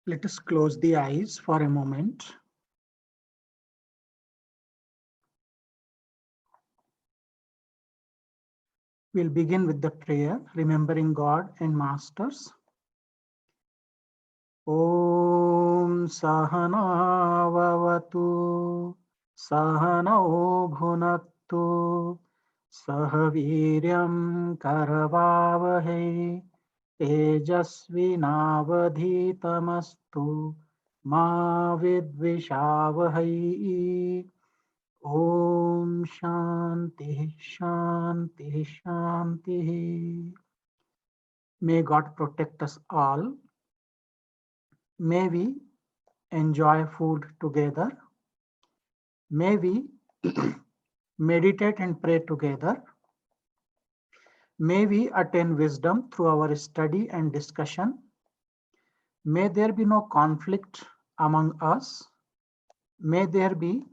Let us close the eyes for a moment. We'll begin with the prayer, remembering God and Masters. Om Sahana Vavatu Sahano Bhunaktu Sahaviryam Karavavahe Tejasvinavadhitamastu Ma Vidvishavahai. Om Shanti Shanti Shanti. May God protect us all. May we enjoy food together. May we meditate and pray together. May we attain wisdom through our study and discussion. May there be no conflict among us. May there be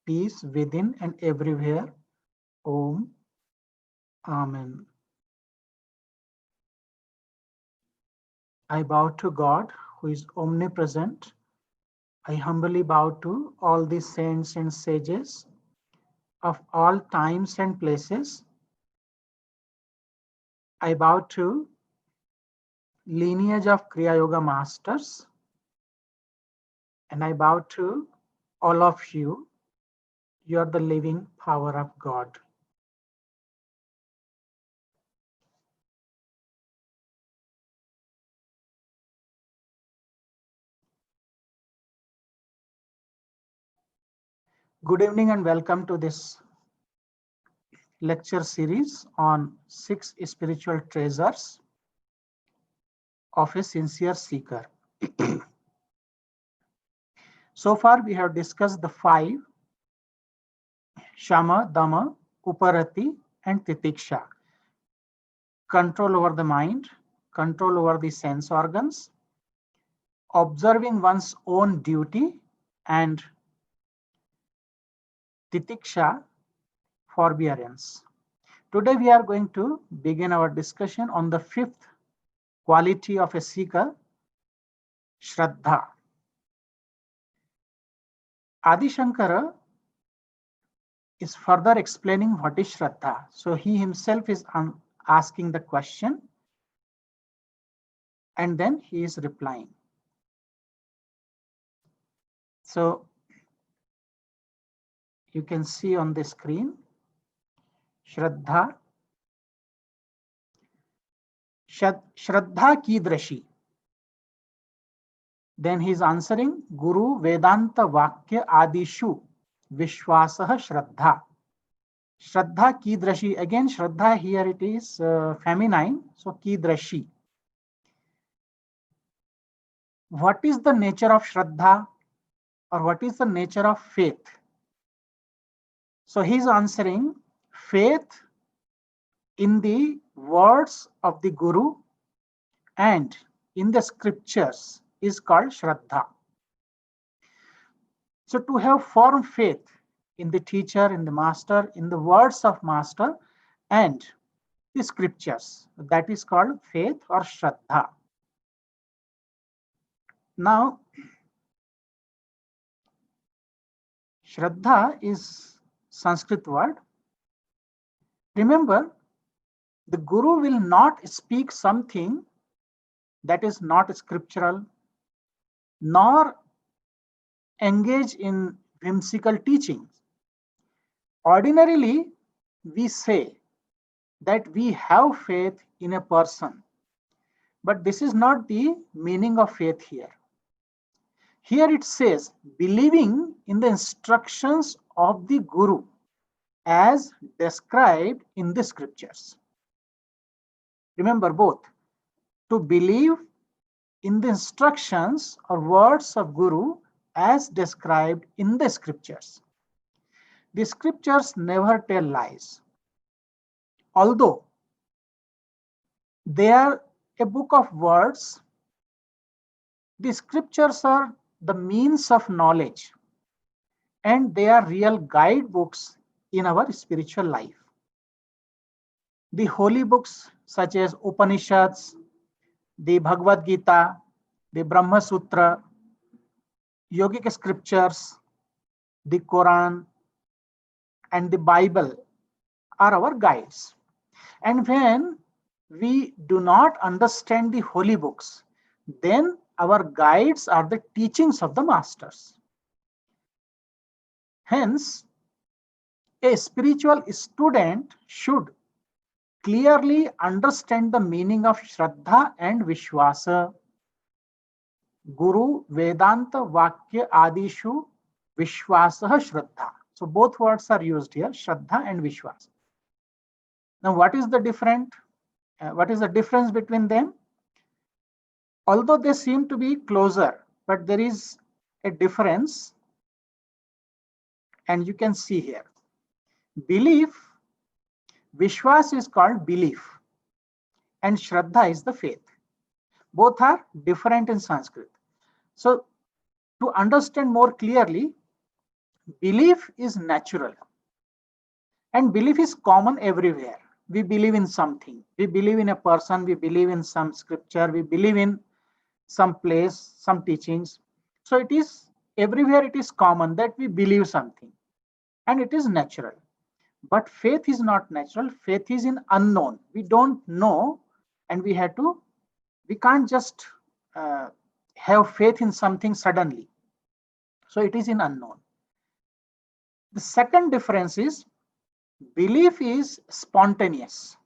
peace within and everywhere. Om. Amen. I bow to God, who is omnipresent. I humbly bow to all the saints and sages of all times and places. I bow to lineage of Kriya Yoga masters, and I bow to all of you. You are the living power of God. Good evening and welcome to this lecture series on 6 spiritual treasures of a sincere seeker. So far we have discussed the 5: Shama, Dama, Uparati and Titiksha. Control over the mind, control over the sense organs, observing one's own duty, and Titiksha, forbearance. Today we are going to begin our discussion on the 5th quality of a seeker, Shraddha. Adi Shankara is further explaining what is Shraddha. So he himself is asking the question and then he is replying. So you can see on the screen, Shraddha. Shraddha Kidrashi. Then he is answering, Guru Vedanta Vakya Adishu Vishwasah Shraddha. Shraddha Kidrashi. Again, Shraddha here it is feminine, so Kidrashi. What is the nature of Shraddha, or what is the nature of faith? So he is answering, faith in the words of the Guru and in the scriptures is called Shraddha. So to have firm faith in the teacher, in the master, in the words of master and the scriptures, that is called faith or Shraddha. Now, Shraddha is Sanskrit word. Remember, the Guru will not speak something that is not scriptural, nor engage in whimsical teachings. Ordinarily, we say that we have faith in a person, but this is not the meaning of faith here. Here it says, believing in the instructions of the Guru as described in the scriptures. Remember both, to believe in the instructions or words of Guru as described in the scriptures. The scriptures never tell lies. Although they are a book of words, the scriptures are the means of knowledge and they are real guidebooks in our spiritual life. The holy books such as Upanishads, the Bhagavad Gita, the Brahma Sutra, yogic scriptures, the Quran, and the Bible are our guides. And when we do not understand the holy books, then our guides are the teachings of the masters. Hence, a spiritual student should clearly understand the meaning of Shraddha and Vishwasa. Guru, Vedanta, Vakya, Adishu, Vishwasa, Shraddha. So both words are used here, Shraddha and Vishwasa. Now, what is the difference between them? Although they seem to be closer, but there is a difference, and you can see here. Belief, Vishwas is called belief, and Shraddha is the faith. Both are different in Sanskrit. So, to understand more clearly, belief is natural, and belief is common everywhere. We believe in something. We believe in a person. We believe in some scripture. We believe in some place, some teachings. So it is everywhere, it is common that we believe something, and it is natural. But faith is not natural. Faith is in unknown. We don't know, and we can't just have faith in something suddenly. So it is in unknown. The second difference is belief is spontaneous.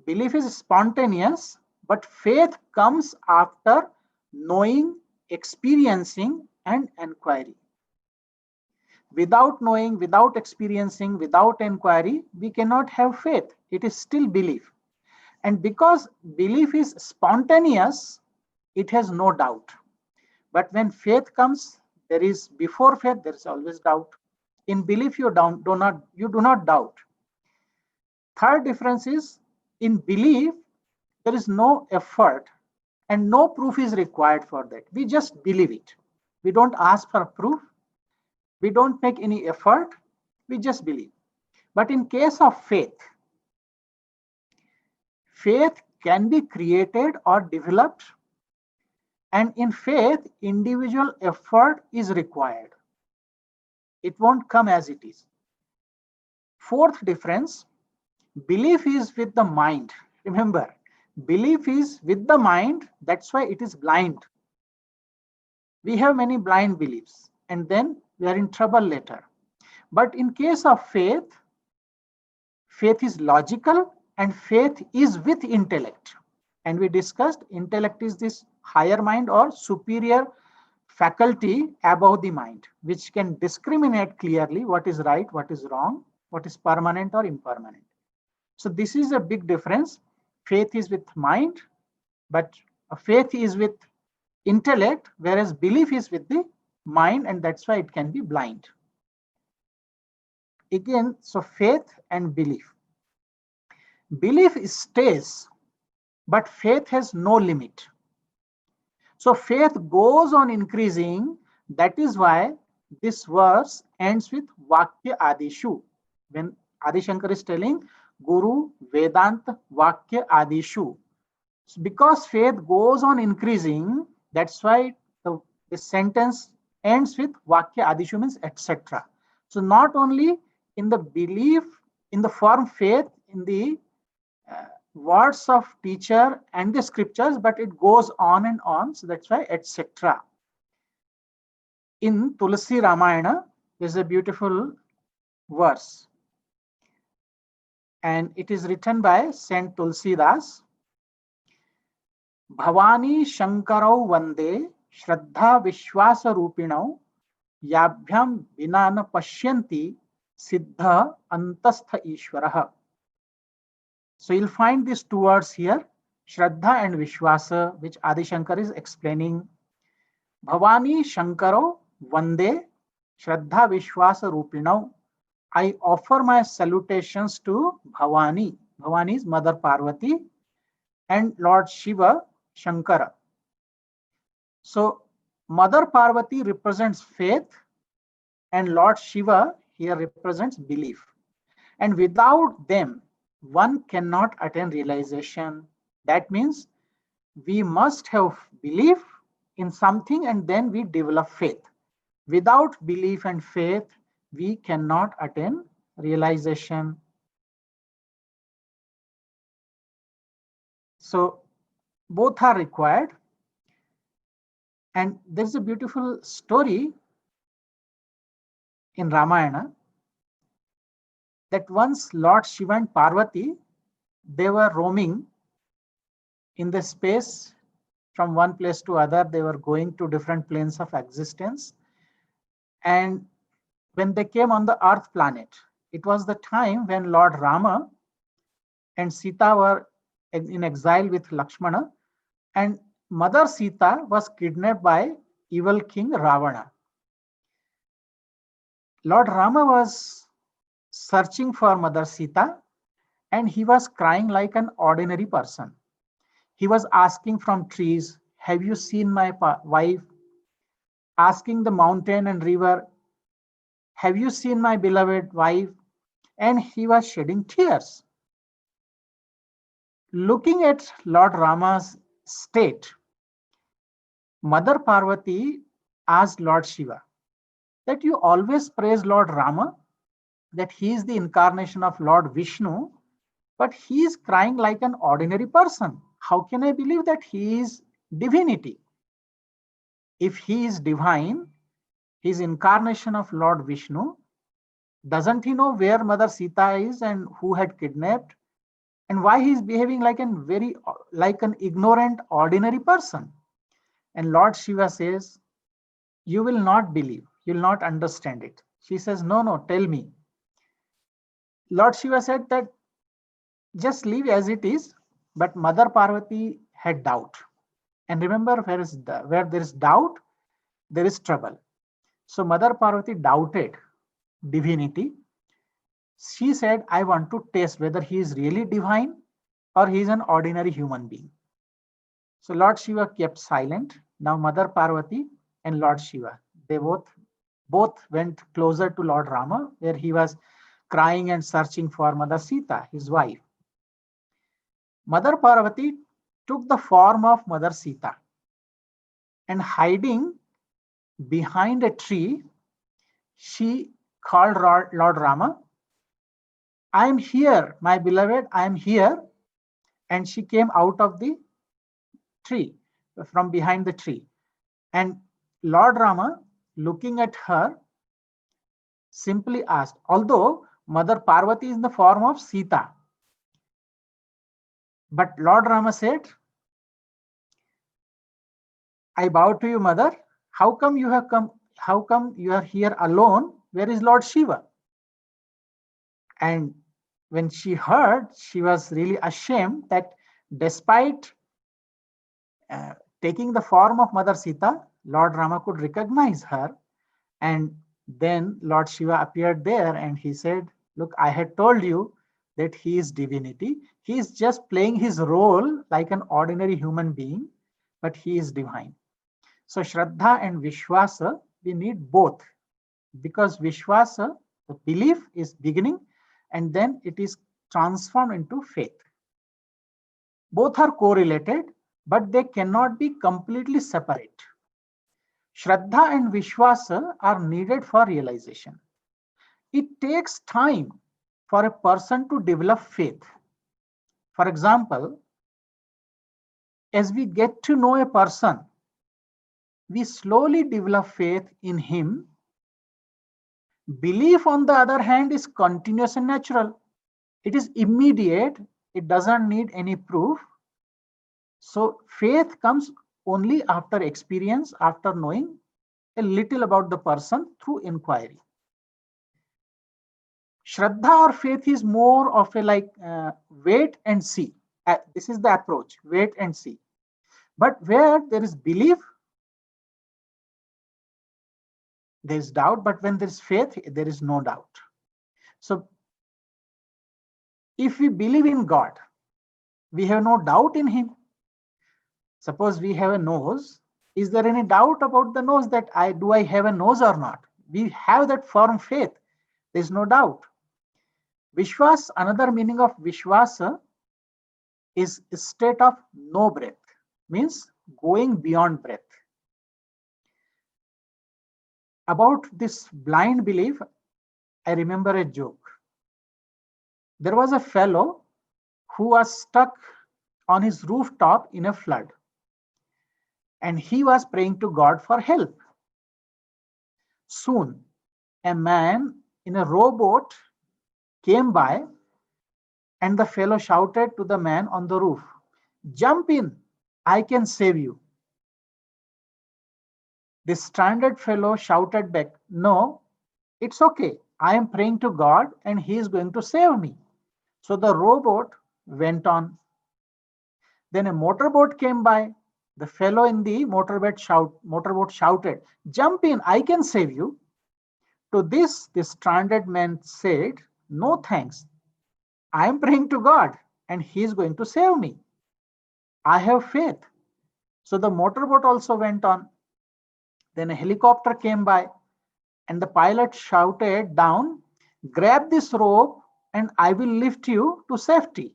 Belief is spontaneous, but faith comes after knowing, experiencing, and inquiry. Without knowing, without experiencing, without inquiry, we cannot have faith. It is still belief. And because belief is spontaneous, it has no doubt. But when faith comes, before faith, there is always doubt. In belief, you do not doubt. Third difference is, in belief, there is no effort and no proof is required for that. We just believe it. We don't ask for proof. We don't make any effort. We just believe. But in case of faith, faith can be created or developed. And in faith, individual effort is required. It won't come as it is. Fourth difference, belief is with the mind. Remember, belief is with the mind. That's why it is blind. We have many blind beliefs, and then we are in trouble later. But in case of faith, faith is logical and faith is with intellect. And we discussed intellect is this higher mind or superior faculty above the mind, which can discriminate clearly what is right, what is wrong, what is permanent or impermanent. So this is a big difference. Faith is with mind, but faith is with intellect, whereas belief is with the mind, and that's why it can be blind. Again, so faith and belief. Belief stays, but faith has no limit. So faith goes on increasing. That is why this verse ends with Vakya Adishu. When Adi Shankar is telling Guru, Vedanta, Vakya Adishu. So because faith goes on increasing, that's why the sentence ends with Vakya Adishu, means etc. So not only in the belief, in the firm faith, in the words of teacher and the scriptures, but it goes on and on. So that's why etc. In Tulsi Ramayana, there's a beautiful verse, and it is written by Saint Tulsidas. Bhavani Shankarau Vande Shraddha Vishwasa Rupinau Yabhyam Vinana Pashyanti Siddha Antastha Ishwaraha. So you'll find these two words here, Shraddha and Vishwasa, which Adi Shankar is explaining. Bhavani Shankaro Vande Shraddha Vishwasa Rupinau. I offer my salutations to Bhavani. Bhavani is Mother Parvati and Lord Shiva, Shankara. So Mother Parvati represents faith and Lord Shiva here represents belief. And without them, one cannot attain realization. That means we must have belief in something and then we develop faith. Without belief and faith, we cannot attain realization. So both are required. And there's a beautiful story in Ramayana that once Lord Shiva and Parvati, they were roaming in the space from one place to other. They were going to different planes of existence. And when they came on the earth planet, it was the time when Lord Rama and Sita were in exile with Lakshmana, and Mother Sita was kidnapped by evil king Ravana. Lord Rama was searching for Mother Sita and he was crying like an ordinary person. He was asking from trees, "Have you seen my wife?" Asking the mountain and river, "Have you seen my beloved wife?" And he was shedding tears. Looking at Lord Rama's state, Mother Parvati asked Lord Shiva that you always praise Lord Rama, that he is the incarnation of Lord Vishnu, but he is crying like an ordinary person. How can I believe that he is divinity? If he is divine, his incarnation of Lord Vishnu, doesn't he know where Mother Sita is and who had kidnapped? And why he is behaving like an ignorant, ordinary person? And Lord Shiva says, "You will not believe, you will not understand it." She says, "No, no, tell me." Lord Shiva said that just leave as it is, but Mother Parvati had doubt. And remember, where there is doubt, there is trouble. So Mother Parvati doubted divinity. She said, "I want to test whether he is really divine or he is an ordinary human being." So Lord Shiva kept silent. Now Mother Parvati and Lord Shiva, they both went closer to Lord Rama, where he was crying and searching for Mother Sita, his wife. Mother Parvati took the form of Mother Sita and hiding behind a tree, she called Lord Rama, "I am here, my beloved, I am here." And she came out of the tree, from behind the tree. And Lord Rama, looking at her, simply asked, although Mother Parvati is in the form of Sita, but Lord Rama said, "I bow to you, Mother. How come you have come? How come you are here alone? Where is Lord Shiva?" And when she heard, she was really ashamed that despite taking the form of Mother Sita, Lord Rama could recognize her. And then Lord Shiva appeared there and he said, "Look, I had told you that he is divinity. He is just playing his role like an ordinary human being, but he is divine." So Shraddha and Vishwasa, we need both, because Vishwasa, the belief, is beginning and then it is transformed into faith. Both are correlated, but they cannot be completely separate. Shraddha and Vishwasa are needed for realization. It takes time for a person to develop faith. For example, as we get to know a person, we slowly develop faith in him. Belief, on the other hand, is continuous and natural. It is immediate. It doesn't need any proof. So faith comes only after experience, after knowing a little about the person through inquiry. Shraddha or faith is more of a wait and see. This is the approach, wait and see. But where there is belief, there is doubt. But when there is faith, there is no doubt. So if we believe in God, we have no doubt in him. Suppose we have a nose. Is there any doubt about the nose that do I have a nose or not? We have that firm faith. There is no doubt. Vishwas, another meaning of Vishwasa is a state of no breath. means going beyond breath. About this blind belief, I remember a joke. There was a fellow who was stuck on his rooftop in a flood, and he was praying to God for help. Soon, a man in a rowboat came by, and the fellow shouted to the man on the roof, "Jump in, I can save you." The stranded fellow shouted back, "No, it's okay. I am praying to God and He is going to save me." So the rowboat went on. Then a motorboat came by. The fellow in the motorboat shouted, "Jump in, I can save you." To this, the stranded man said, "No thanks. I am praying to God and He is going to save me. I have faith." So the motorboat also went on. Then a helicopter came by, and the pilot shouted down, "Grab this rope and I will lift you to safety."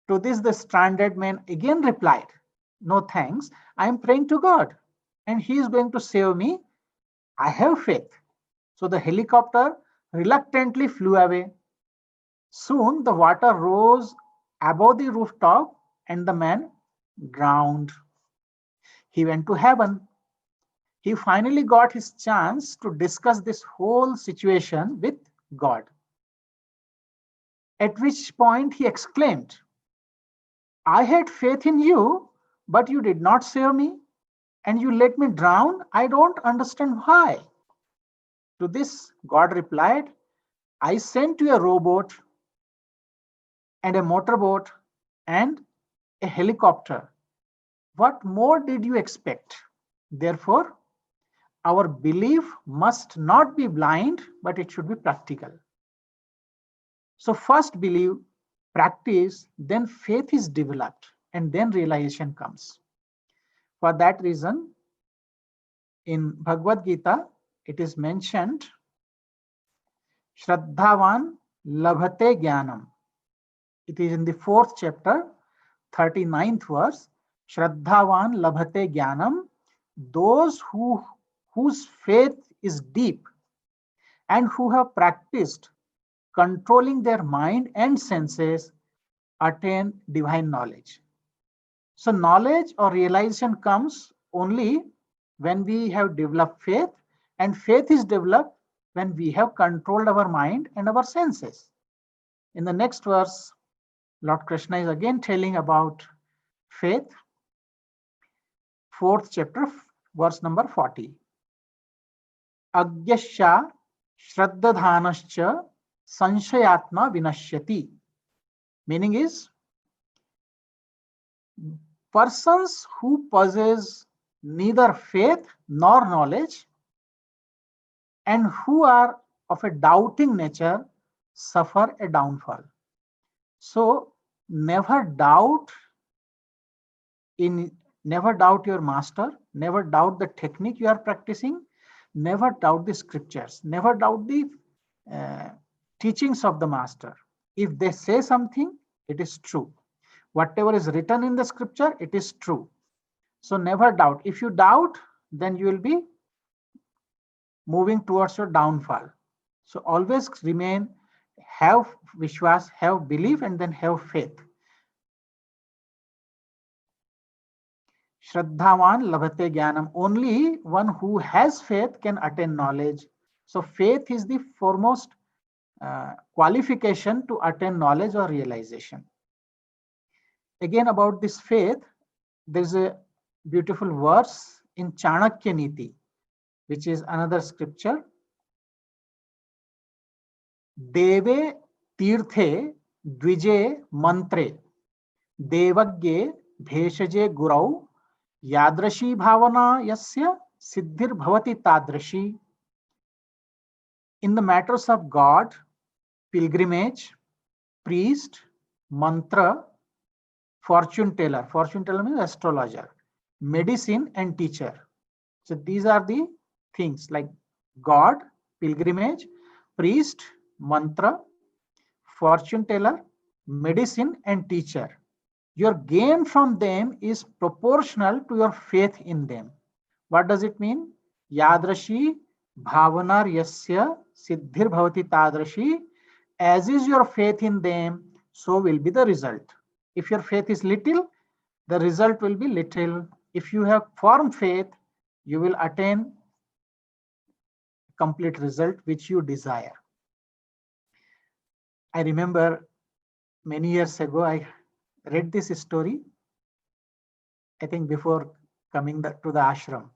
To this, the stranded man again replied, "No thanks, I am praying to God and He is going to save me. I have faith." So the helicopter reluctantly flew away. Soon the water rose above the rooftop and the man drowned. He went to heaven. He finally got his chance to discuss this whole situation with God. At which point he exclaimed, "I had faith in you, but you did not save me, and you let me drown. I don't understand why." To this, God replied, "I sent you a rowboat and a motorboat and a helicopter. What more did you expect? Therefore, our belief must not be blind, but it should be practical." So first believe, practice, then faith is developed, and then realization comes. For that reason, in Bhagavad Gita, it is mentioned, Shraddhavan labhate jnanam. It is in the 4th chapter, 39th verse. Shraddhavan labhate jnanam. Those whose faith is deep and who have practiced controlling their mind and senses attain divine knowledge. So knowledge or realization comes only when we have developed faith, and faith is developed when we have controlled our mind and our senses. In the next verse, Lord Krishna is again telling about faith. 4th chapter, verse number 40. Agyasya shraddadhanascha sanshayatma vinashyati. Meaning is, persons who possess neither faith nor knowledge and who are of a doubting nature suffer a downfall. So never doubt your master, never doubt the technique you are practicing, never doubt the scriptures, never doubt the teachings of the master. If they say something, it is true. Whatever is written in the scripture, it is true. So never doubt. If you doubt, then you will be moving towards your downfall. So always remain, have vishwas, have belief, and then have faith. Shraddhavan labhate jnanam. Only one who has faith can attain knowledge. So faith is the foremost qualification to attain knowledge or realization. Again, about this faith, there is a beautiful verse in Chanakya Niti, which is another scripture. Deve tirthe dvije mantre devagye bheshaje gurau yadrashi bhavana yasya siddhir bhavati tadrashi. In the matters of God, pilgrimage, priest, mantra, fortune teller. Fortune teller means astrologer, medicine, and teacher. So these are the things like God, pilgrimage, priest, mantra, fortune teller, medicine, and teacher. your gain from them is proportional to your faith in them. What does it mean? Yadrashi bhavanar yasya siddhir bhavati tadrashi. As is your faith in them, so will be the result. If your faith is little, the result will be little. If you have firm faith, you will attain complete result which you desire. I remember many years ago, I read this story, I think before coming to the ashram.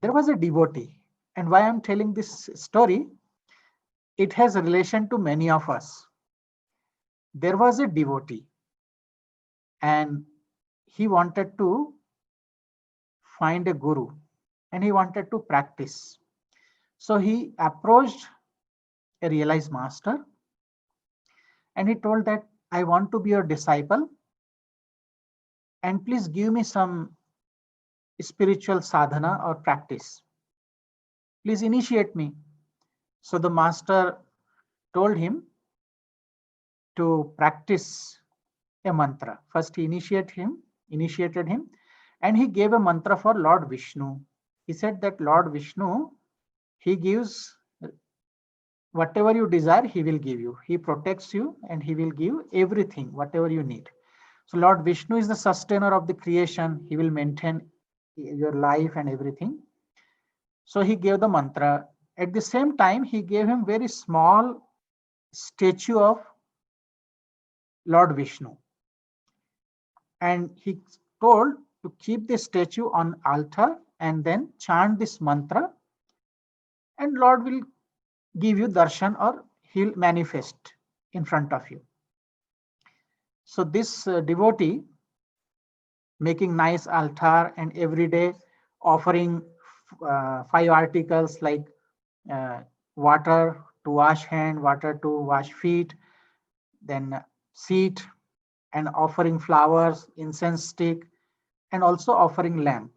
There was a devotee, and why I'm telling this story, it has a relation to many of us. There was a devotee, and he wanted to find a guru, and he wanted to practice. So he approached a realized master, and he told that, I want to be your disciple, and please give me some spiritual sadhana or practice. Please initiate me. So the master told him to practice a mantra. First he initiated him, and he gave a mantra for Lord Vishnu. He said that Lord Vishnu, he gives whatever you desire, he will give you. He protects you and he will give everything, whatever you need. So Lord Vishnu is the sustainer of the creation. He will maintain your life and everything. So he gave the mantra. At the same time, he gave him very small statue of Lord Vishnu. And he told to keep the statue on altar and then chant this mantra, and Lord will give you darshan, or he'll manifest in front of you. So this devotee, making nice altar and every day offering 5 articles like water to wash hand, water to wash feet, then seat, and offering flowers, incense stick, and also offering lamp.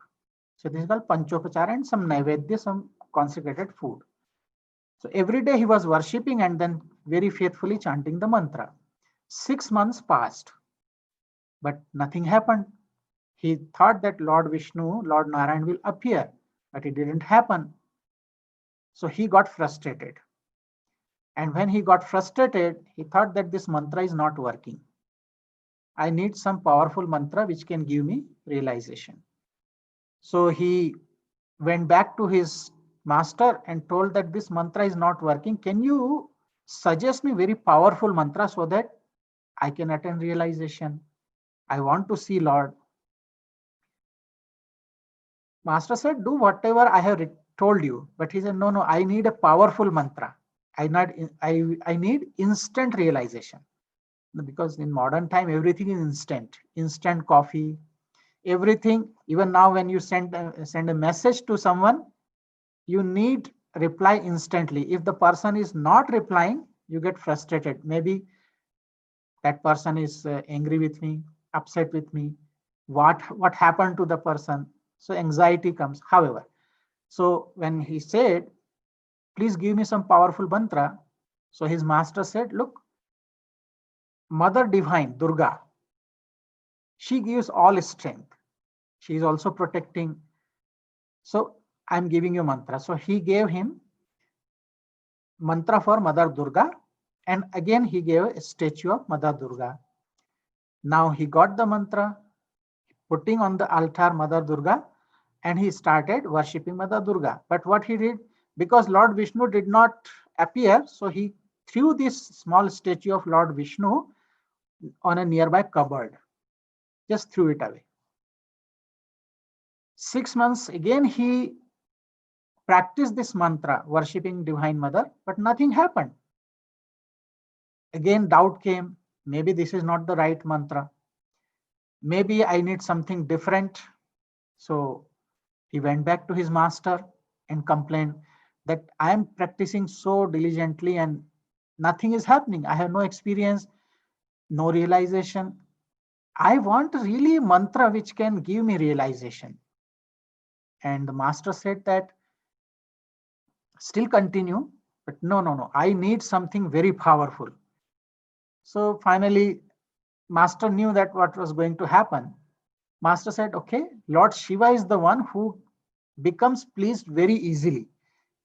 So this is called Panchopachara, and some Naivedya, some consecrated food. So every day he was worshipping and then very faithfully chanting the mantra. 6 months passed, but nothing happened. He thought that Lord Vishnu, Lord Narayan will appear, but it didn't happen. So he got frustrated. And when he got frustrated, he thought that this mantra is not working. I need some powerful mantra which can give me realization. So he went back to his master and told that this mantra is not working. Can you suggest me very powerful mantra so that I can attain realization? I want to see Lord. Master said, do whatever I have told you. But he said, no, I need a powerful mantra. I need instant realization. Because in modern time, everything is instant coffee, everything. Even now, when you send a message to someone, you need reply instantly. If the person is not replying, you get frustrated. Maybe that person is angry with me, upset with me. What happened to the person? So anxiety comes. However, so when he said, please give me some powerful mantra, so his master said, look, Mother Divine, Durga, she gives all strength. She is also protecting. So I'm giving you mantra. So he gave him mantra for Mother Durga, and again he gave a statue of Mother Durga. Now he got the mantra, putting on the altar Mother Durga, and he started worshipping Mother Durga. But what he did, because Lord Vishnu did not appear, so he threw this small statue of Lord Vishnu on a nearby cupboard. Just threw it away. 6 months again he practiced this mantra, worshipping Divine Mother, but nothing happened. Again doubt came, maybe this is not the right mantra. Maybe I need something different. So he went back to his master and complained that I am practicing so diligently and nothing is happening. I have no experience, no realization. I want really a mantra which can give me realization. And the master said that still continue, but no, I need something very powerful. So finally, Master knew that what was going to happen. Master said, okay, Lord Shiva is the one who becomes pleased very easily.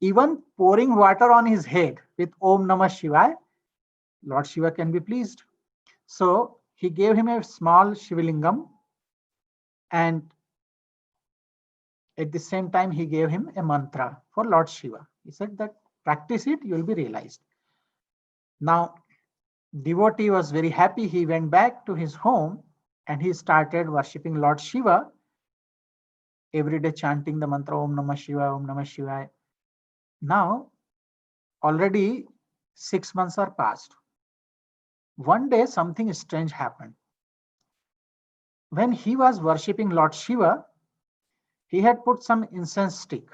Even pouring water on his head with Om Namah Shivaya, Lord Shiva can be pleased. So he gave him a small Shivalingam, and at the same time he gave him a mantra for Lord Shiva. He said that practice it, you will be realized. Now, devotee was very happy. He went back to his home and he started worshipping Lord Shiva, every day chanting the mantra Om Namah Shivaya, Om Namah Shivaya. Now, already 6 months are passed. One day, something strange happened. When he was worshipping Lord Shiva, he had put some incense stick,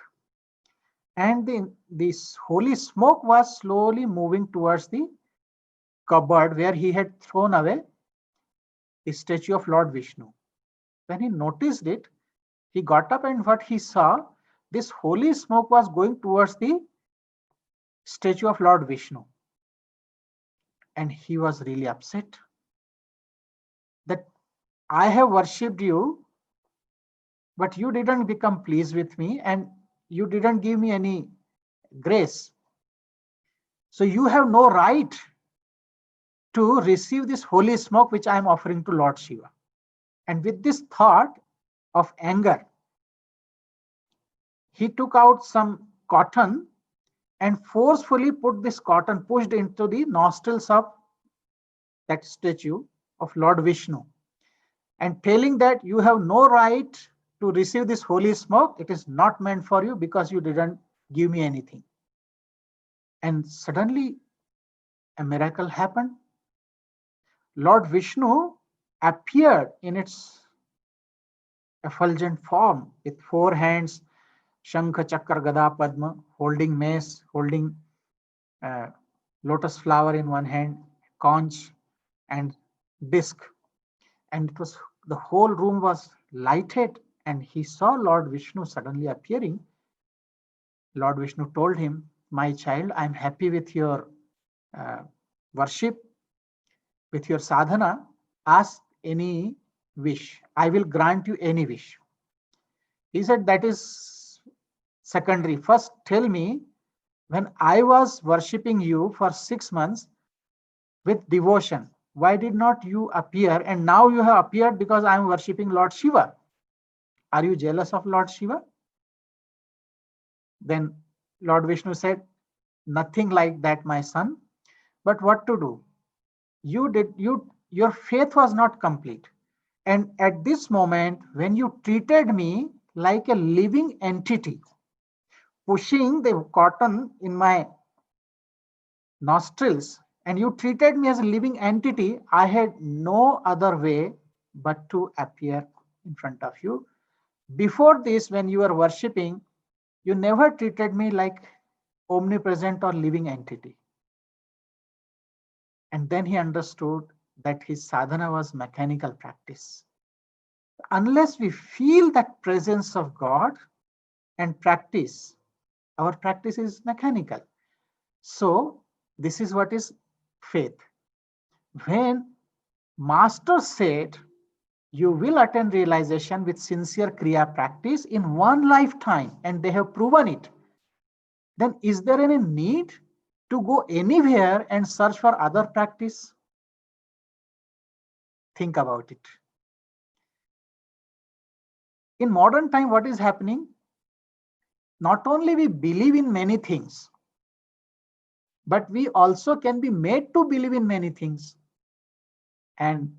and this holy smoke was slowly moving towards the cupboard where he had thrown away the statue of Lord Vishnu. When he noticed it, he got up, and what he saw, this holy smoke was going towards the statue of Lord Vishnu. And he was really upset that I have worshipped you, but you didn't become pleased with me and you didn't give me any grace. So you have no right to receive this holy smoke which I am offering to Lord Shiva. And with this thought of anger, he took out some cotton and forcefully pushed into the nostrils of that statue of Lord Vishnu, and telling that you have no right to receive this holy smoke. It is not meant for you because you didn't give me anything. And suddenly a miracle happened. Lord Vishnu appeared in its effulgent form with 4 hands, Shankha, Chakra, Gada, Padma, holding mace, holding lotus flower in one hand, conch and disc. And it was, the whole room was lighted, and he saw Lord Vishnu suddenly appearing. Lord Vishnu told him, my child, I am happy with your worship, with your sadhana. Ask any wish. I will grant you any wish. He said, that is secondary. First, tell me, when I was worshipping you for 6 months with devotion, why did not you appear? And now you have appeared because I am worshipping Lord Shiva. Are you jealous of Lord Shiva? Then Lord Vishnu said, nothing like that, my son. But what to do? Your faith was not complete. And at this moment, when you treated me like a living entity, pushing the cotton in my nostrils, and you treated me as a living entity, I had no other way but to appear in front of you. Before this, when you were worshipping, you never treated me like omnipresent or living entity. And then he understood that his sadhana was mechanical practice. Unless we feel that presence of God and practice, our practice is mechanical. So this is what is faith. When Master said, you will attain realization with sincere Kriya practice in one lifetime, and they have proven it, then is there any need to go anywhere and search for other practice? Think about it. In modern time, what is happening? Not only we believe in many things, but we also can be made to believe in many things. And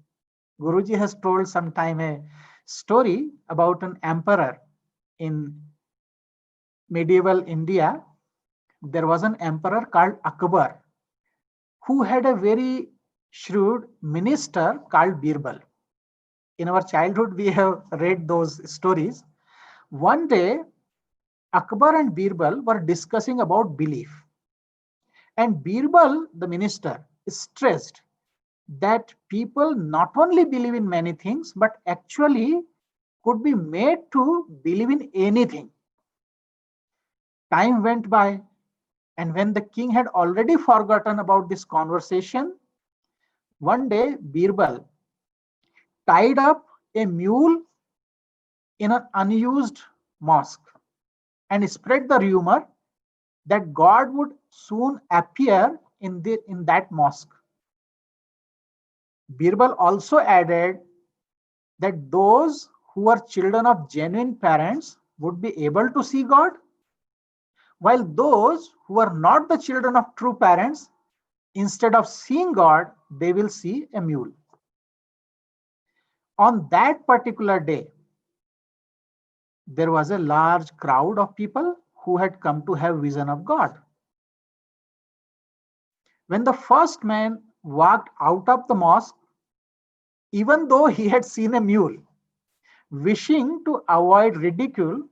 Guruji has told sometime a story about an emperor in medieval India. There was an emperor called Akbar who had a very shrewd minister called Birbal. In our childhood, we have read those stories. One day, Akbar and Birbal were discussing about belief. And Birbal, the minister, stressed that people not only believe in many things, but actually could be made to believe in anything. Time went by, and when the king had already forgotten about this conversation, one day Birbal tied up a mule in an unused mosque and spread the rumor that God would soon appear in that mosque. Birbal also added that those who were children of genuine parents would be able to see God, while those who are not the children of true parents, instead of seeing God, they will see a mule. On that particular day, there was a large crowd of people who had come to have vision of God. When the first man walked out of the mosque, even though he had seen a mule, wishing to avoid ridicule,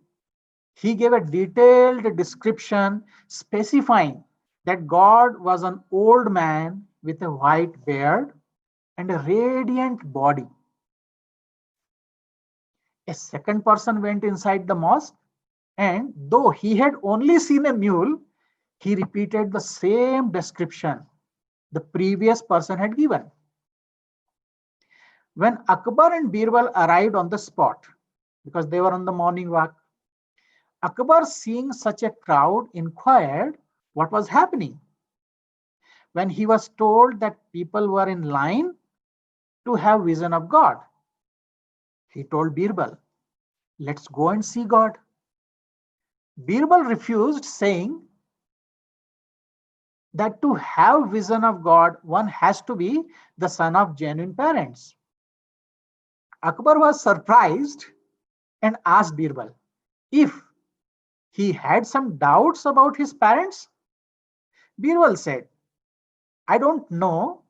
he gave a detailed description specifying that God was an old man with a white beard and a radiant body. A second person went inside the mosque, and though he had only seen a mule, he repeated the same description the previous person had given. When Akbar and Birbal arrived on the spot, because they were on the morning walk, Akbar, seeing such a crowd, inquired what was happening. When he was told that people were in line to have vision of God, he told Birbal, "Let's go and see God." Birbal refused, saying that to have vision of God, one has to be the son of genuine parents. Akbar was surprised and asked Birbal if he had some doubts about his parents. Birbal said, "I don't know,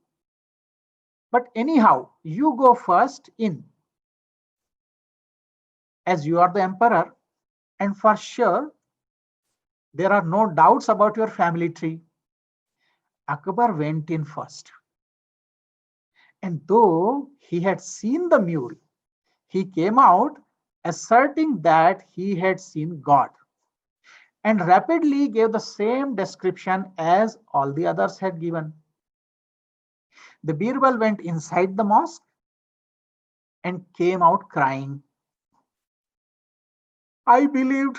but anyhow, you go first in, as you are the emperor, and for sure, there are no doubts about your family tree." Akbar went in first. And though he had seen the mule, he came out asserting that he had seen God and rapidly gave the same description as all the others had given. The Birbal went inside the mosque and came out crying. "I believed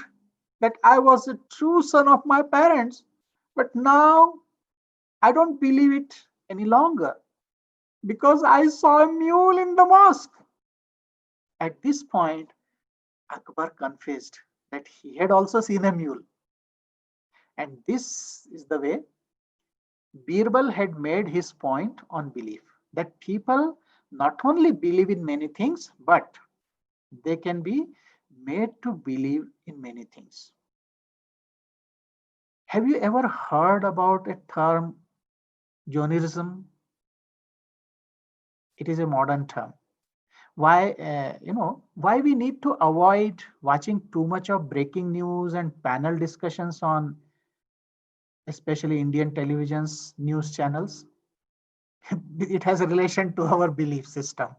that I was a true son of my parents, but now I don't believe it any longer because I saw a mule in the mosque." At this point, Akbar confessed that he had also seen a mule. And this is the way Birbal had made his point on belief, that people not only believe in many things, but they can be made to believe in many things. Have you ever heard about a term, Jonerism? It is a modern term. Why we need to avoid watching too much of breaking news and panel discussions on especially Indian television's news channels? It has a relation to our belief system.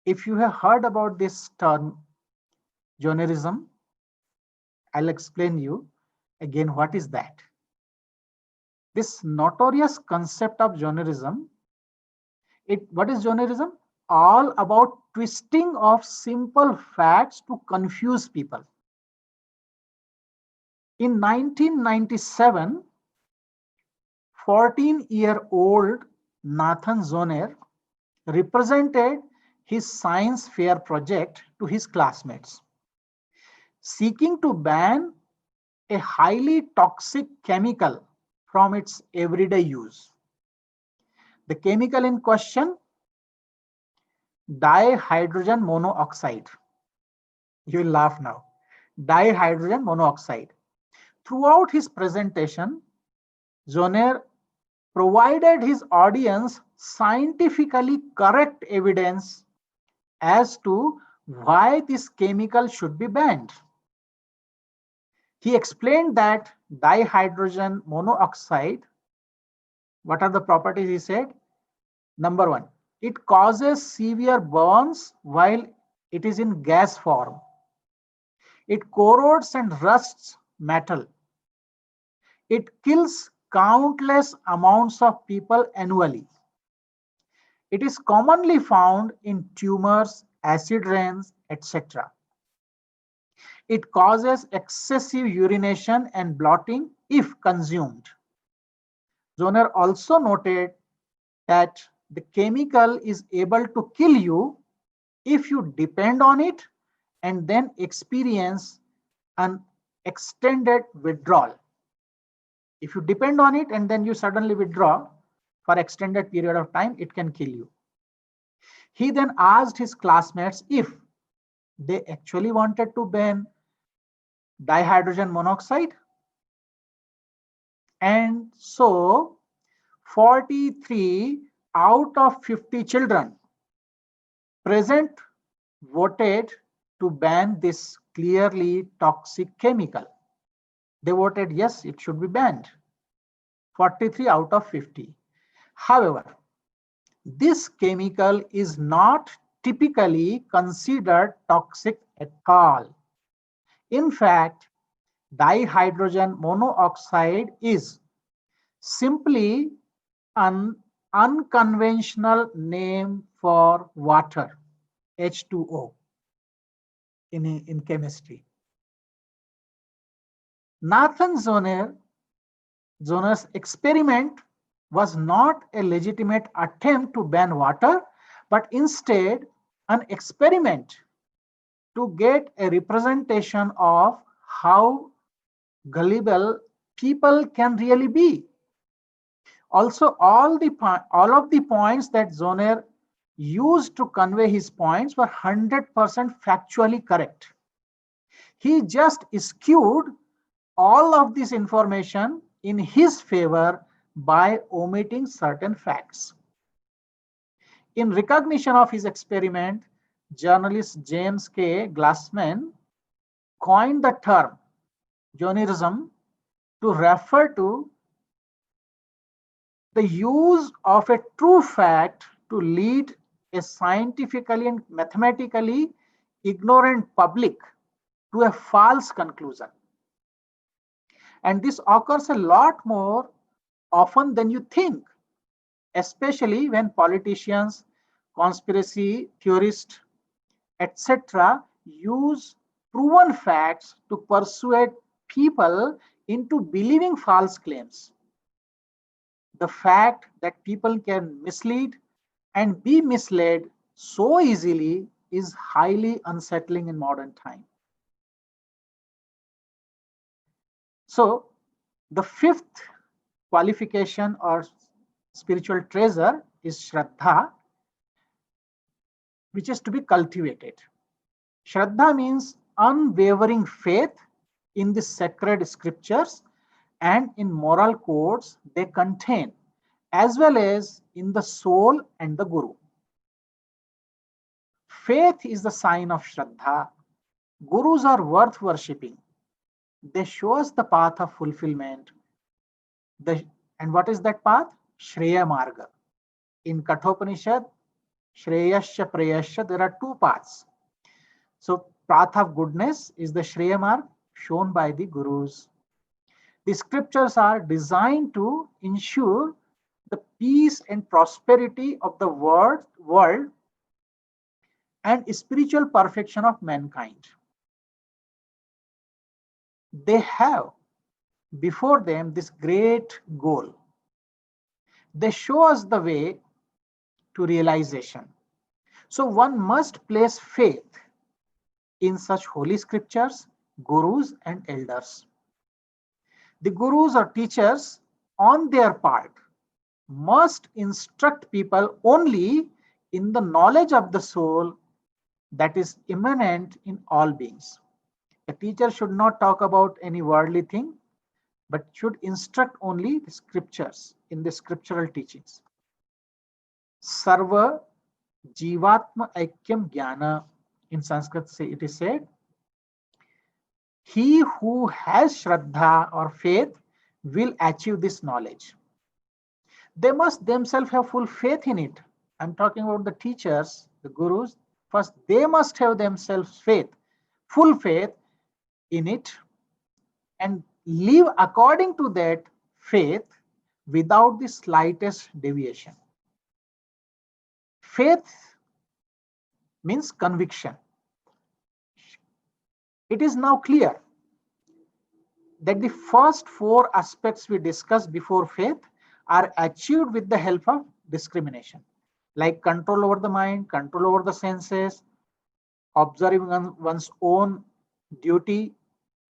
If you have heard about this term, journalism, I'll explain you again what is that. This notorious concept of journalism, what is journalism? All about twisting of simple facts to confuse people. In 1997, 14-year-old Nathan Zoner represented his science fair project to his classmates, seeking to ban a highly toxic chemical from its everyday use. The chemical in question, dihydrogen monoxide. You will laugh now. Dihydrogen monoxide. Throughout his presentation, Zoner provided his audience scientifically correct evidence as to why this chemical should be banned. He explained that dihydrogen monoxide, what are the properties he said? Number one, it causes severe burns while it is in gas form. It corrodes and rusts metal. It kills countless amounts of people annually. It is commonly found in tumors, acid rains, etc. It causes excessive urination and blotting if consumed. Zoner also noted that the chemical is able to kill you if you depend on it and then experience an extended withdrawal. If you depend on it and then you suddenly withdraw for extended period of time, it can kill you. He then asked his classmates if they actually wanted to ban dihydrogen monoxide. And so 43 out of 50 children present voted to ban this clearly toxic chemical. They voted yes, it should be banned. 43 out of 50. However, this chemical is not typically considered toxic at all. In fact, dihydrogen monoxide is simply an unconventional name for water, H2O, in chemistry. Nathan Zoner's experiment was not a legitimate attempt to ban water, but instead an experiment to get a representation of how gullible people can really be. Also, all of the points that Zoner used to convey his points were 100% factually correct. He just skewed all of this information in his favor by omitting certain facts. In recognition of his experiment, journalist James K. Glassman coined the term Zonerism to refer to the use of a true fact to lead a scientifically and mathematically ignorant public to a false conclusion. And this occurs a lot more often than you think, especially when politicians, conspiracy theorists, etc., use proven facts to persuade people into believing false claims. The fact that people can mislead and be misled so easily is highly unsettling in modern time. So, the fifth qualification or spiritual treasure is Shraddha, which is to be cultivated. Shraddha means unwavering faith in the sacred scriptures and in moral codes they contain, as well as in the soul and the Guru. Faith is the sign of Shraddha. Gurus are worth worshipping. They show us the path of fulfillment. And what is that path? Shreya Marga. In Kathopanishad, Shreyasya Prayasya, there are two paths. So, path of goodness is the Shreya Marg shown by the Gurus. The scriptures are designed to ensure the peace and prosperity of the world and spiritual perfection of mankind. They have before them this great goal. They show us the way to realization. So one must place faith in such holy scriptures, gurus and elders. The gurus or teachers on their part must instruct people only in the knowledge of the soul that is immanent in all beings. A teacher should not talk about any worldly thing, but should instruct only the scriptures in the scriptural teachings. Sarva Jivatma Aikyam Jnana, in Sanskrit it is said, he who has Shraddha or faith will achieve this knowledge. They must themselves have full faith in it. I'm talking about the teachers, the gurus. First, they must have themselves faith, full faith in it, and live according to that faith without the slightest deviation. Faith means conviction. It is now clear that the first four aspects we discussed before faith are achieved with the help of discrimination, like control over the mind, control over the senses, observing one's own duty,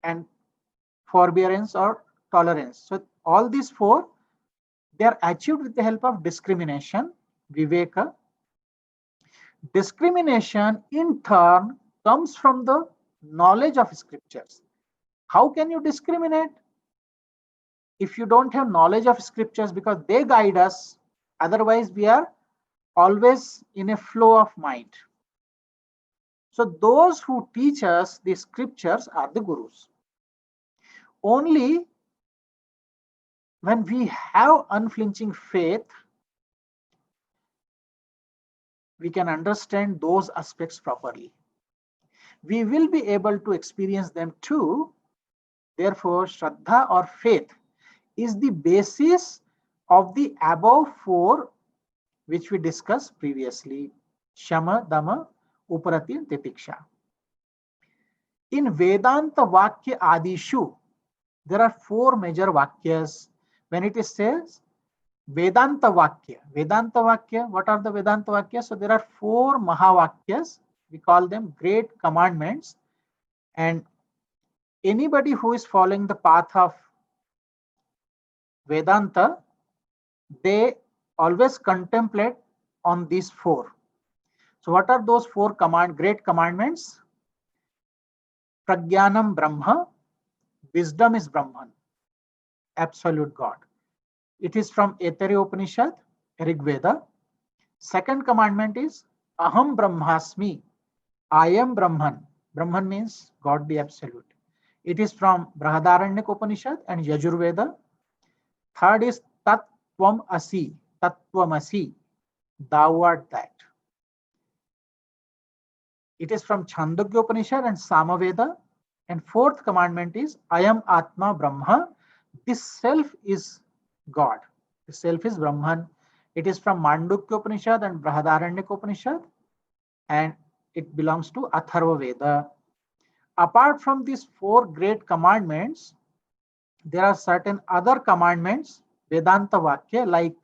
and forbearance or tolerance. So all these four, they are achieved with the help of discrimination, viveka. Discrimination in turn comes from the knowledge of scriptures. How can you discriminate if you don't have knowledge of scriptures? Because they guide us. Otherwise, we are always in a flow of mind. So those who teach us the scriptures are the gurus. Only when we have unflinching faith, we can understand those aspects properly. We will be able to experience them too. Therefore, Shraddha or faith is the basis of the above four which we discussed previously: Shama, Dama, Uparati, and Titiksha. In Vedanta Vakya Adishu, there are four major Vakyas. When it is says Vedanta Vakya, what are the Vedanta Vakyas? So there are four Mahavakyas. We call them great commandments. And anybody who is following the path of Vedanta, they always contemplate on these four. So what are those four great commandments? Pragyanam Brahma, wisdom is Brahman, absolute God. It is from Aitareya Upanishad, Rig Veda. Second commandment is Aham Brahmasmi, I am Brahman. Brahman means God the absolute. It is from Brihadaranyaka Upanishad and Yajurveda. Third is Tat Tvam Asi, Tatvamasi, thou art that. It is from Chandogya Upanishad and Samaveda. And fourth commandment is I am Atma Brahma. This self is God. The self is Brahman. It is from Mandukya Upanishad and Brihadaranyaka Upanishad, and it belongs to Atharva Veda. Apart from these four great commandments, there are certain other commandments, Vedanta Vakya, like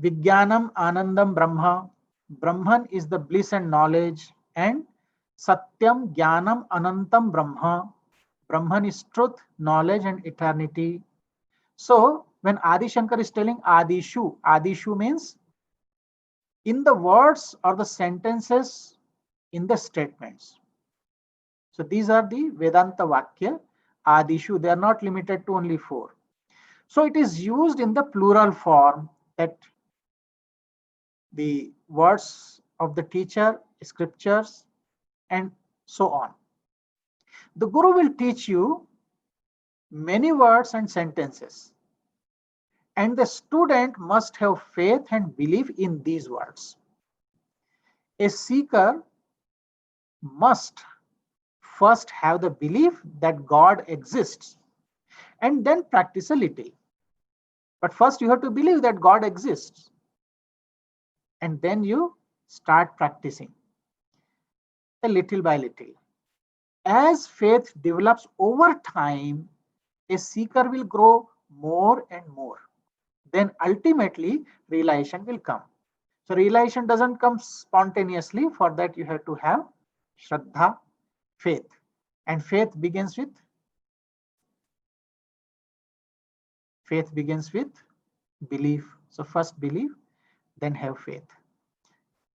Vijnanam Anandam Brahma. Brahman is the bliss and knowledge, and Satyam Jnanam Anantam Brahma. Brahman is truth, knowledge, and eternity. So when Adi Shankar is telling Adishu means in the words or the sentences, in the statements. So these are the Vedanta Vakya, Adishu. They are not limited to only four. So it is used in the plural form, that the words of the teacher, scriptures, and so on. The Guru will teach you many words and sentences, and the student must have faith and belief in these words. A seeker must first have the belief that God exists and then practice a little. But first you have to believe that God exists, and then you start practicing a little by little. As faith develops over time, a seeker will grow more and more. Then ultimately realization will come. So realization doesn't come spontaneously. For that you have to have Shraddha, faith. And faith begins with belief. So first believe, then have faith.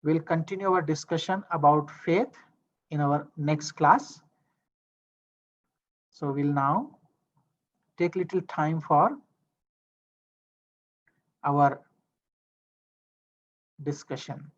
We'll continue our discussion about faith in our next class. So we'll now take little time for our discussion.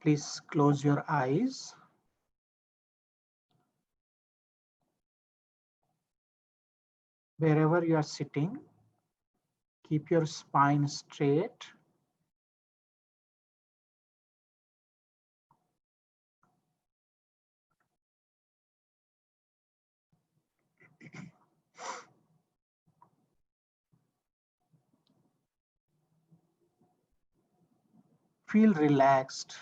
Please close your eyes. Wherever you are sitting, keep your spine straight. Feel relaxed.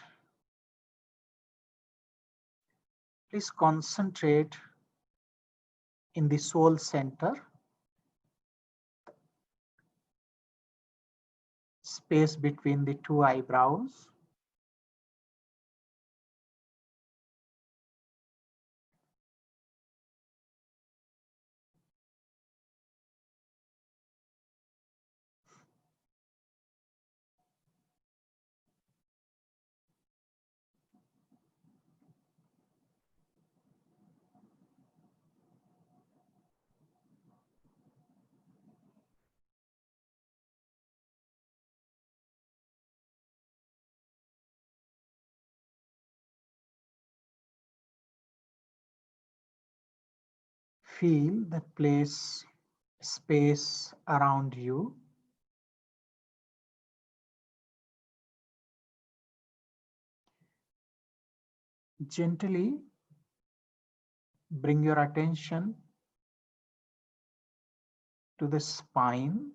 Please concentrate in the soul center, space between the two eyebrows. Feel the place, space around you. Gently bring your attention to the spine.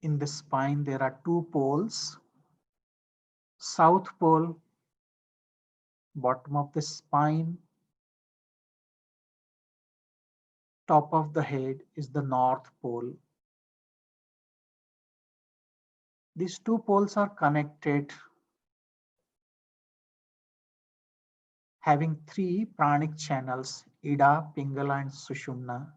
In the spine, there are two poles. South pole, bottom of the spine. Top of the head is the North Pole. These two poles are connected, having three pranic channels, Ida, Pingala, and Sushumna.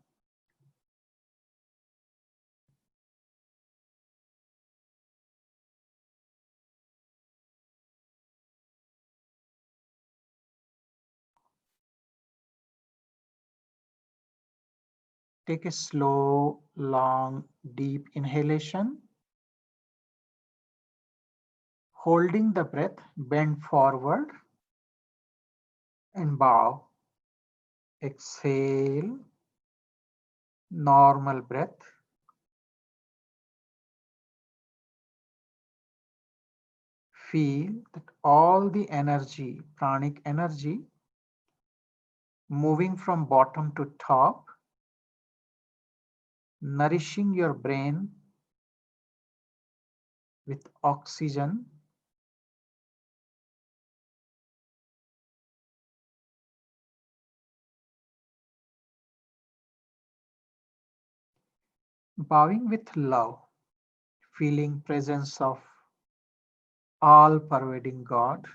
Take a slow, long, deep inhalation. Holding the breath, bend forward and bow. Exhale, normal breath. Feel that all the energy, pranic energy, moving from bottom to top, nourishing your brain with oxygen. Bowing with love, feeling presence of all pervading God.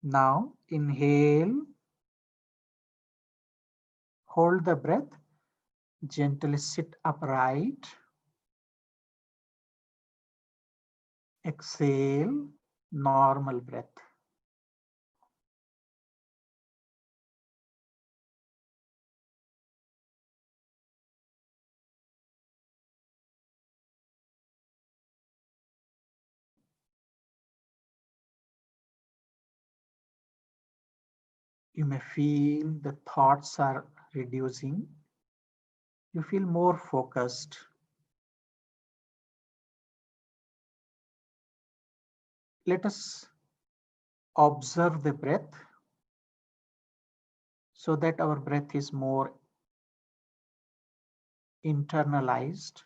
Now inhale, hold the breath, gently sit upright. Exhale, normal breath. You may feel the thoughts are reducing. You feel more focused. Let us observe the breath so that our breath is more internalized.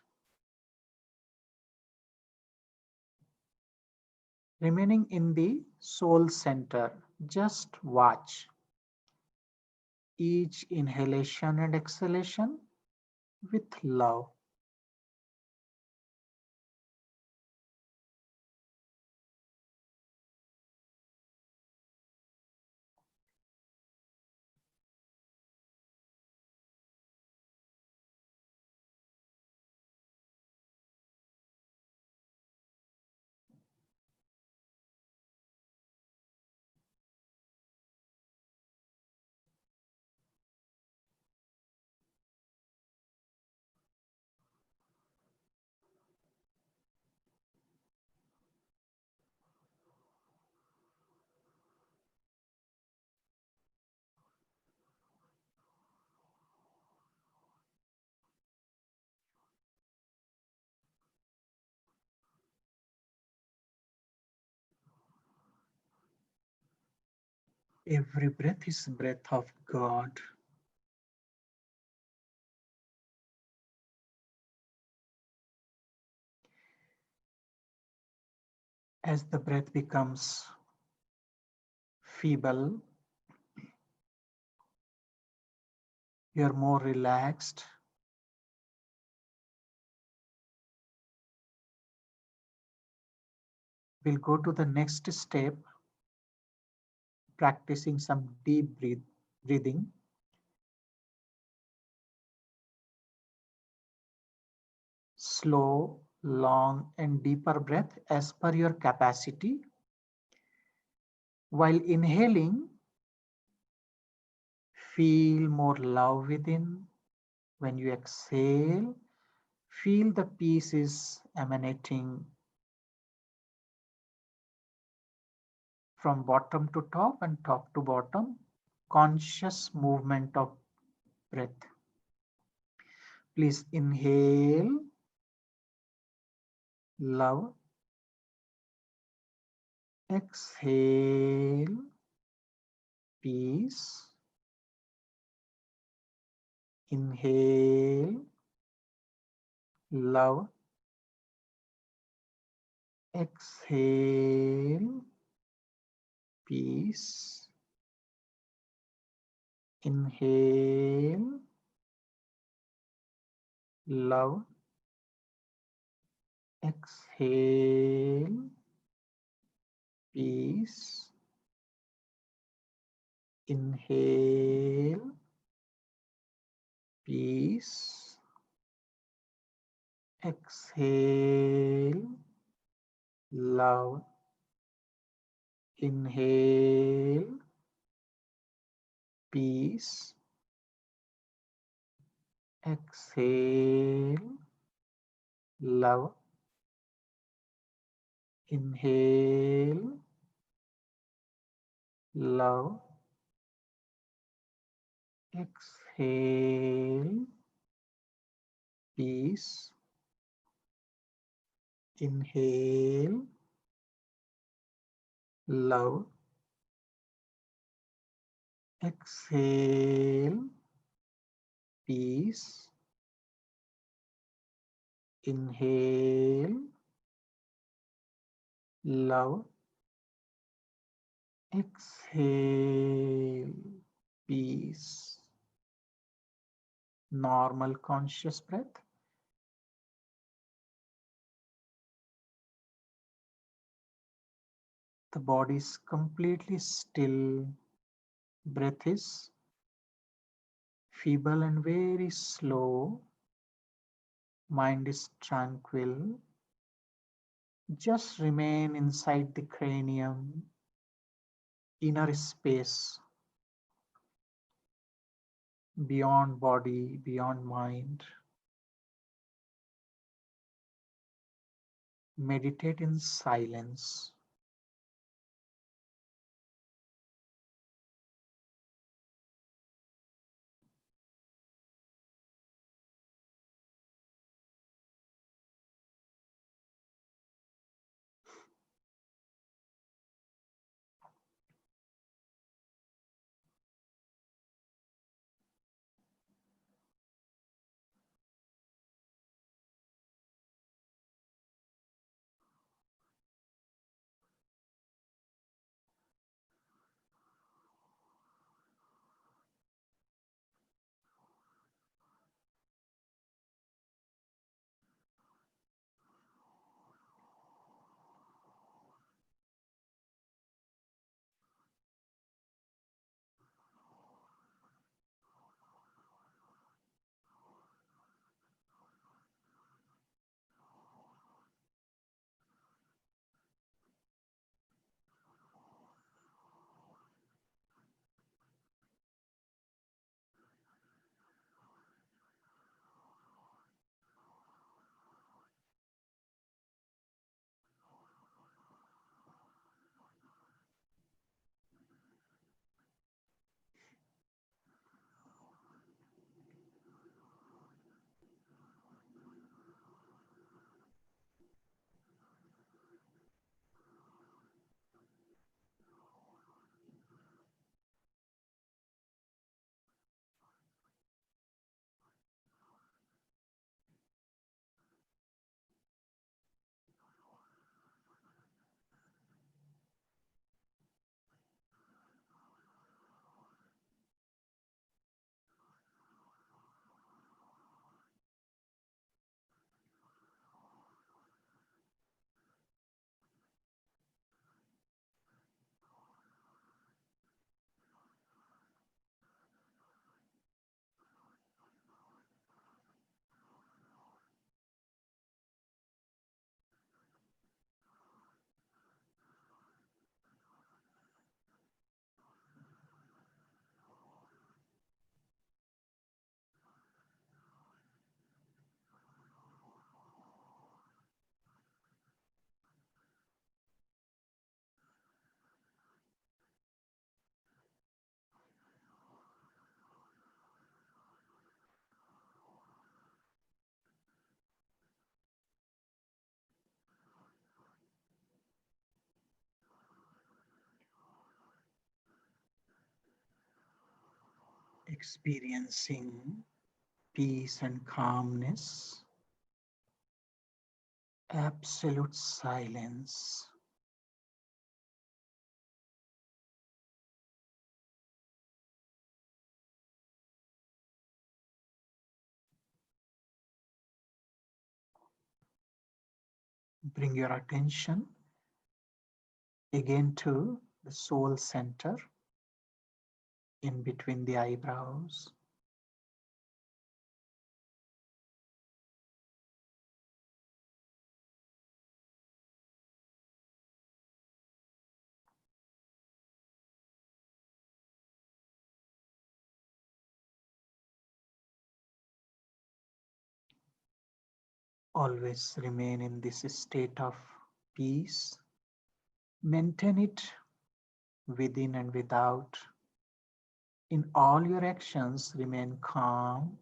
Remaining in the soul center, just watch each inhalation and exhalation with love. Every breath is breath of God. As the breath becomes feeble, you're more relaxed. We'll go to the next step, practicing some deep breathing. Slow, long, and deeper breath as per your capacity. While inhaling, feel more love within. When you exhale, feel the peace is emanating from bottom to top and top to bottom. Conscious movement of breath. Please inhale love. Exhale peace. Inhale love. Exhale peace. Inhale love. Exhale peace. Inhale peace. Exhale love. Inhale peace. Exhale love. Inhale love. Exhale peace. Inhale love. Exhale peace. Inhale love. Exhale peace. Normal conscious breath. The body is completely still. Breath is feeble and very slow. Mind is tranquil. Just remain inside the cranium, inner space, beyond body, beyond mind. Meditate in silence. experiencing peace and calmness, absolute silence. Bring your attention again to the soul center in between the eyebrows. Always remain in this state of peace. Maintain it within and without. In all your actions, remain calm.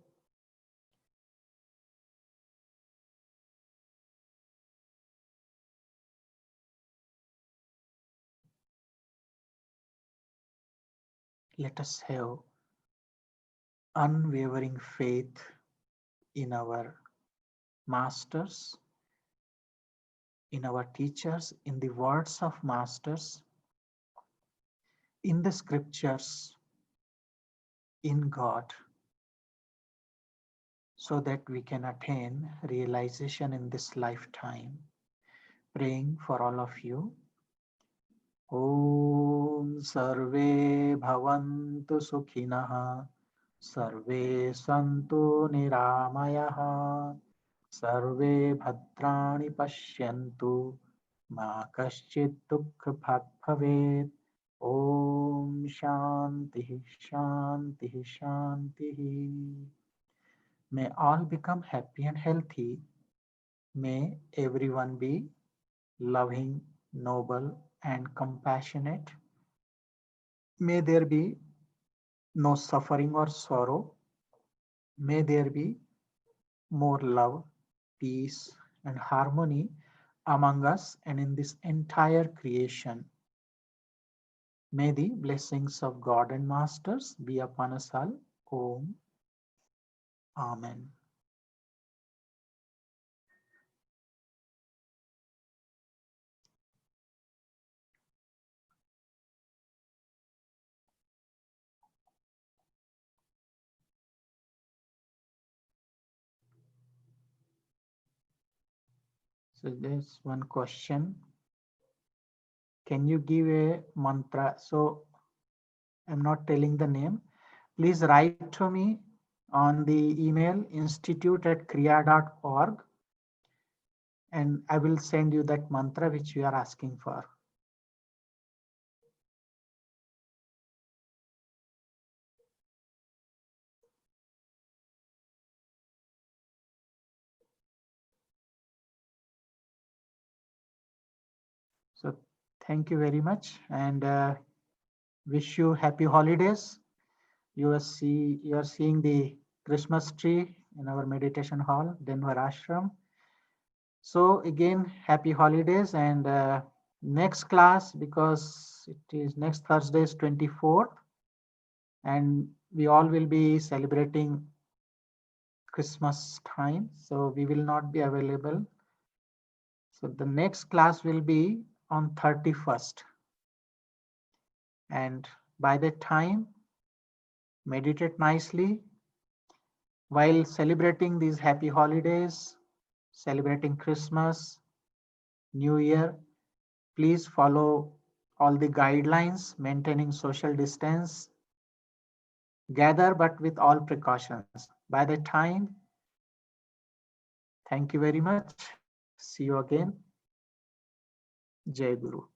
Let us have unwavering faith in our masters, in our teachers, in the words of masters, in the scriptures, in God, so that we can attain realization in this lifetime. Praying for all of you. Om Sarve Bhavantu Sukhinah, Sarve Santu Niramayah, Sarve Bhadrani Pashyantu, Ma Kaschid Dukha Bhag Bhavet. Om Shanti Shanti Shanti. May all become happy and healthy. May everyone be loving, noble, and compassionate. May there be no suffering or sorrow. May there be more love, peace, and harmony among us and in this entire creation. May the blessings of God and Masters be upon us all. Om. Amen. So there's one question. Can you give a mantra? So I'm not telling the name. Please write to me on the email institute@kriya.org and I will send you that mantra which you are asking for. So thank you very much and wish you happy holidays. You are seeing the Christmas tree in our meditation hall, Denver Ashram. So again, happy holidays and next class, because it is next Thursday is 24th and we all will be celebrating Christmas time. So we will not be available. So the next class will be on 31st. And by that time, meditate nicely while celebrating these happy holidays, celebrating Christmas, New Year. Please follow all the guidelines, maintaining social distance, gather but with all precautions. By the time, thank you very much. See you again. Jai Guru.